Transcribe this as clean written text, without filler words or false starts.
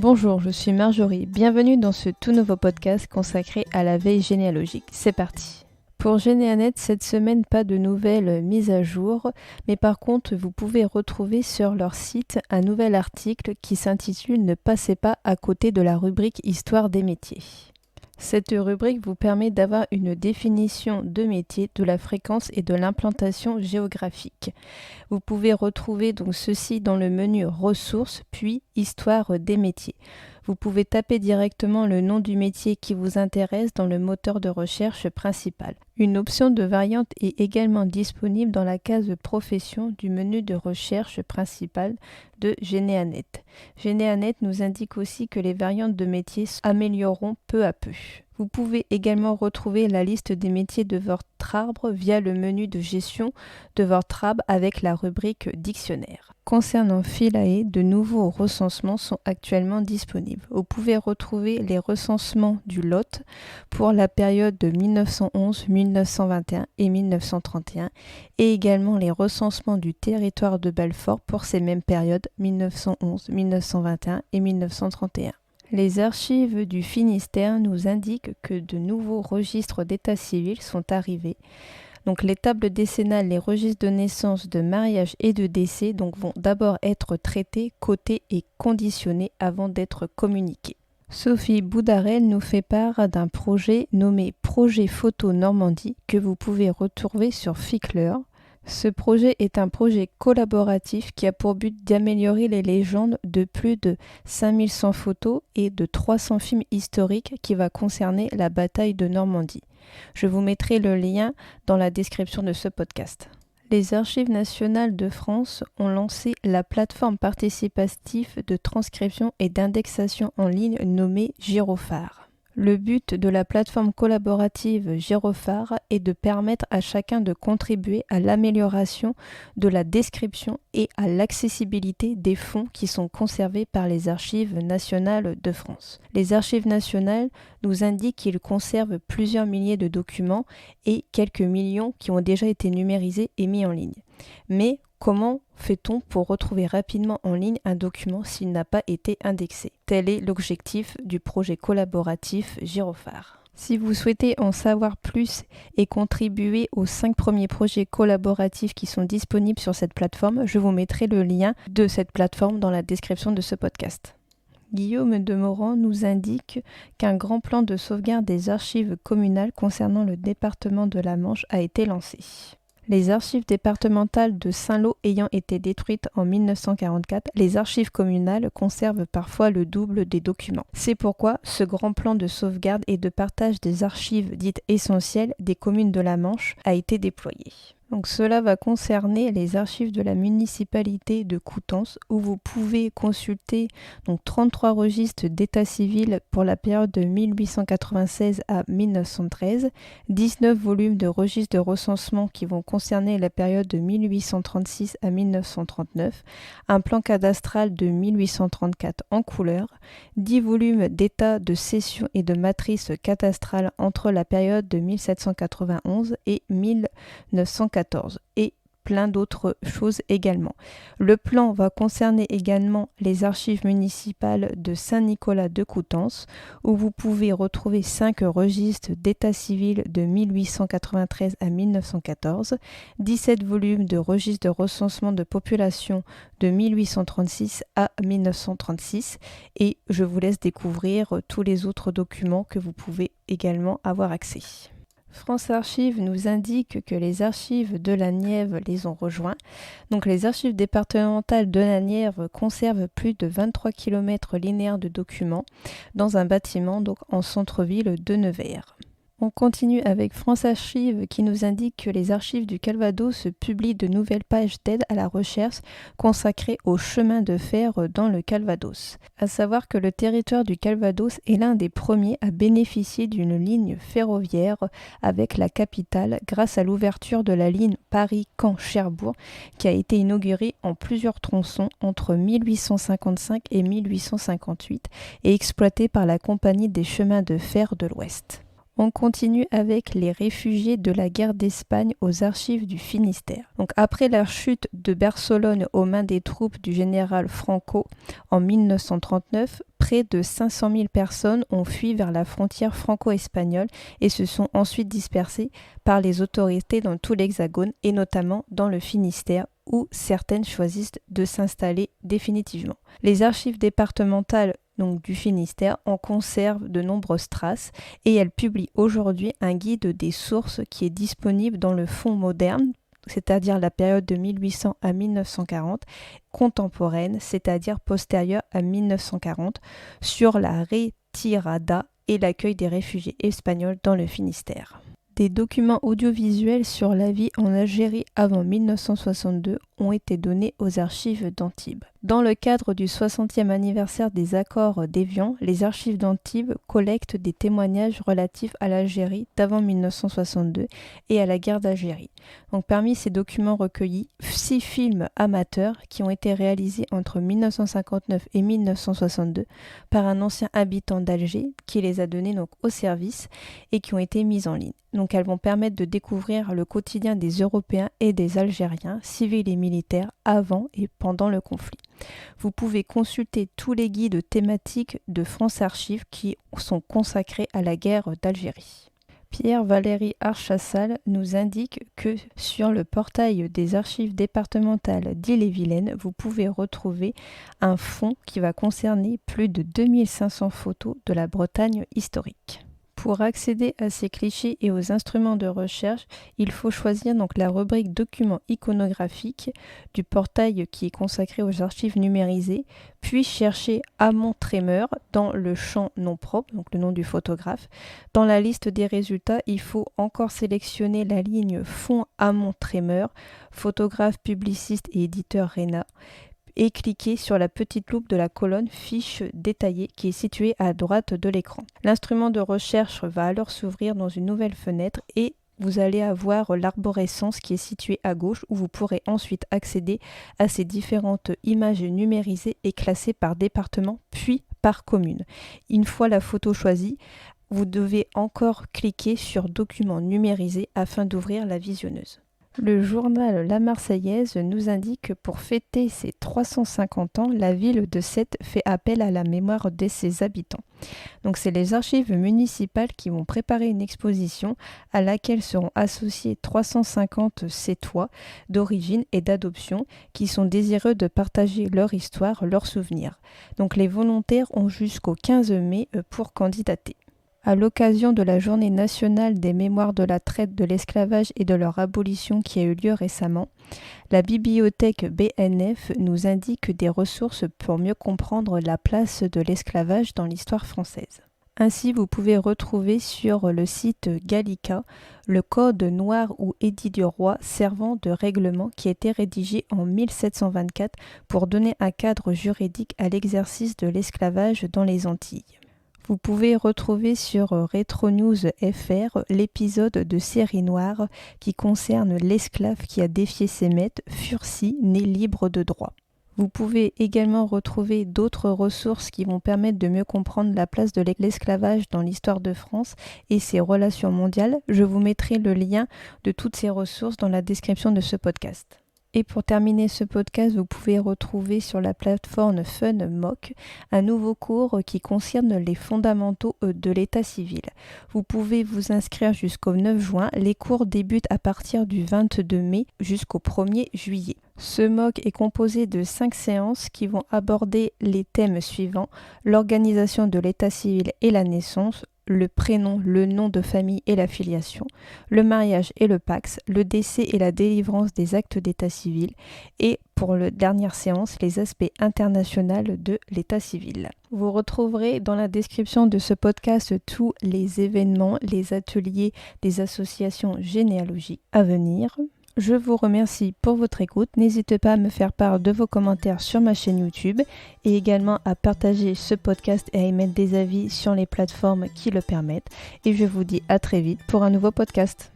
Bonjour, je suis Marjorie. Bienvenue dans ce tout nouveau podcast consacré à la veille généalogique. C'est parti. Pour Généanet, cette semaine, pas de nouvelles mises à jour, mais par contre, vous pouvez retrouver sur leur site un nouvel article qui s'intitule « Ne passez pas à côté de la rubrique Histoire des métiers ». Cette rubrique vous permet d'avoir une définition de métier, de la fréquence et de l'implantation géographique. Vous pouvez retrouver donc ceci dans le menu Ressources, puis Histoire des métiers. Vous pouvez taper directement le nom du métier qui vous intéresse dans le moteur de recherche principal. Une option de variante est également disponible dans la case Profession du menu de recherche principal de Généanet. Généanet nous indique aussi que les variantes de métiers s'amélioreront peu à peu. Vous pouvez également retrouver la liste des métiers de votre arbre via le menu de gestion de votre arbre avec la rubrique Dictionnaire. Concernant Philae, de nouveaux recensements sont actuellement disponibles. Vous pouvez retrouver les recensements du Lot pour la période de 1911, 1921 et 1931 et également les recensements du territoire de Belfort pour ces mêmes périodes 1911, 1921 et 1931. Les archives du Finistère nous indiquent que de nouveaux registres d'état civil sont arrivés. Donc les tables décennales, les registres de naissance, de mariage et de décès vont d'abord être traités, cotés et conditionnés avant d'être communiqués. Sophie Boudarel nous fait part d'un projet nommé Projet Photo Normandie que vous pouvez retrouver sur Flickr. Ce projet est un projet collaboratif qui a pour but d'améliorer les légendes de plus de 5100 photos et de 300 films historiques qui va concerner la bataille de Normandie. Je vous mettrai le lien dans la description de ce podcast. Les Archives nationales de France ont lancé la plateforme participative de transcription et d'indexation en ligne nommée Gyrophare. Le but de la plateforme collaborative Gyrophare est de permettre à chacun de contribuer à l'amélioration de la description et à l'accessibilité des fonds qui sont conservés par les Archives nationales de France. Les Archives nationales nous indiquent qu'ils conservent plusieurs milliers de documents et quelques millions qui ont déjà été numérisés et mis en ligne. Mais comment fait-on pour retrouver rapidement en ligne un document s'il n'a pas été indexé? Tel est l'objectif du projet collaboratif Gyrophare. Si vous souhaitez en savoir plus et contribuer aux 5 premiers projets collaboratifs qui sont disponibles sur cette plateforme, je vous mettrai le lien de cette plateforme dans la description de ce podcast. Guillaume Demorand nous indique qu'un grand plan de sauvegarde des archives communales concernant le département de la Manche a été lancé. Les archives départementales de Saint-Lô ayant été détruites en 1944, les archives communales conservent parfois le double des documents. C'est pourquoi ce grand plan de sauvegarde et de partage des archives dites essentielles des communes de la Manche a été déployé. Donc cela va concerner les archives de la municipalité de Coutances où vous pouvez consulter 33 registres d'état civil pour la période de 1896 à 1913, 19 volumes de registres de recensement qui vont concerner la période de 1836 à 1939, un plan cadastral de 1834 en couleur, 10 volumes d'état de cession et de matrice cadastrale entre la période de 1791 et 1914. Et plein d'autres choses également. Le plan va concerner également les archives municipales de Saint-Nicolas de Coutances où vous pouvez retrouver 5 registres d'état civil de 1893 à 1914, 17 volumes de registres de recensement de population de 1836 à 1936 et je vous laisse découvrir tous les autres documents que vous pouvez également avoir accès. France Archives nous indique que les archives de la Nièvre les ont rejoints. Donc les archives départementales de la Nièvre conservent plus de 23 km linéaires de documents dans un bâtiment en centre-ville de Nevers. On continue avec France Archives qui nous indique que les archives du Calvados publient de nouvelles pages d'aide à la recherche consacrées au chemin de fer dans le Calvados. À savoir que le territoire du Calvados est l'un des premiers à bénéficier d'une ligne ferroviaire avec la capitale grâce à l'ouverture de la ligne Paris-Caen-Cherbourg qui a été inaugurée en plusieurs tronçons entre 1855 et 1858 et exploitée par la Compagnie des chemins de fer de l'Ouest. On continue avec les réfugiés de la guerre d'Espagne aux archives du Finistère. Donc après la chute de Barcelone aux mains des troupes du général Franco en 1939, près de 500 000 personnes ont fui vers la frontière franco-espagnole et se sont ensuite dispersées par les autorités dans tout l'Hexagone et notamment dans le Finistère où certaines choisissent de s'installer définitivement. Les archives départementales du Finistère en conservent de nombreuses traces et elles publient aujourd'hui un guide des sources qui est disponible dans le fonds moderne, c'est-à-dire la période de 1800 à 1940, contemporaine, c'est-à-dire postérieure à 1940, sur la retirada et l'accueil des réfugiés espagnols dans le Finistère. Des documents audiovisuels sur la vie en Algérie avant 1962 ont été donnés aux archives d'Antibes. Dans le cadre du 60e anniversaire des accords d'Évian, les archives d'Antibes collectent des témoignages relatifs à l'Algérie d'avant 1962 et à la guerre d'Algérie. Donc, parmi ces documents recueillis, 6 films amateurs qui ont été réalisés entre 1959 et 1962 par un ancien habitant d'Alger qui les a donnés au service et qui ont été mis en ligne. Donc elles vont permettre de découvrir le quotidien des Européens et des Algériens, civils et militaires, avant et pendant le conflit. Vous pouvez consulter tous les guides thématiques de France Archives qui sont consacrés à la guerre d'Algérie. Pierre-Valéry Archassal nous indique que sur le portail des archives départementales d'Ille-et-Vilaine, vous pouvez retrouver un fonds qui va concerner plus de 2500 photos de la Bretagne historique. Pour accéder à ces clichés et aux instruments de recherche, il faut choisir la rubrique documents iconographiques du portail qui est consacré aux archives numérisées, puis chercher Amon Trémeur dans le champ nom propre, donc le nom du photographe. Dans la liste des résultats, il faut encore sélectionner la ligne Fond Amon Trémeur, photographe, publiciste et éditeur RENA, et cliquez sur la petite loupe de la colonne Fiches détaillées qui est située à droite de l'écran. L'instrument de recherche va alors s'ouvrir dans une nouvelle fenêtre et vous allez avoir l'arborescence qui est située à gauche où vous pourrez ensuite accéder à ces différentes images numérisées et classées par département puis par commune. Une fois la photo choisie, vous devez encore cliquer sur Documents numérisés afin d'ouvrir la visionneuse. Le journal La Marseillaise nous indique que pour fêter ses 350 ans, la ville de Sète fait appel à la mémoire de ses habitants. Donc c'est les archives municipales qui vont préparer une exposition à laquelle seront associés 350 Sétois d'origine et d'adoption qui sont désireux de partager leur histoire, leurs souvenirs. Donc les volontaires ont jusqu'au 15 mai pour candidater. À l'occasion de la Journée nationale des mémoires de la traite, de l'esclavage et de leur abolition qui a eu lieu récemment, la bibliothèque BNF nous indique des ressources pour mieux comprendre la place de l'esclavage dans l'histoire française. Ainsi, vous pouvez retrouver sur le site Gallica le code noir ou édit du roi servant de règlement qui a été rédigé en 1724 pour donner un cadre juridique à l'exercice de l'esclavage dans les Antilles. Vous pouvez retrouver sur Retronews FR l'épisode de Série Noire qui concerne l'esclave qui a défié ses maîtres, Furcy, né libre de droit. Vous pouvez également retrouver d'autres ressources qui vont permettre de mieux comprendre la place de l'esclavage dans l'histoire de France et ses relations mondiales. Je vous mettrai le lien de toutes ces ressources dans la description de ce podcast. Et pour terminer ce podcast, vous pouvez retrouver sur la plateforme FunMock un nouveau cours qui concerne les fondamentaux de l'état civil. Vous pouvez vous inscrire jusqu'au 9 juin. Les cours débutent à partir du 22 mai jusqu'au 1er juillet. Ce MOOC est composé de 5 séances qui vont aborder les thèmes suivants: l'organisation de l'état civil et la naissance, le prénom, le nom de famille et la filiation, le mariage et le PACS, le décès et la délivrance des actes d'état civil et, pour la dernière séance, les aspects internationaux de l'état civil. Vous retrouverez dans la description de ce podcast tous les événements, les ateliers des associations généalogiques à venir. Je vous remercie pour votre écoute. N'hésitez pas à me faire part de vos commentaires sur ma chaîne YouTube et également à partager ce podcast et à émettre des avis sur les plateformes qui le permettent. Et je vous dis à très vite pour un nouveau podcast.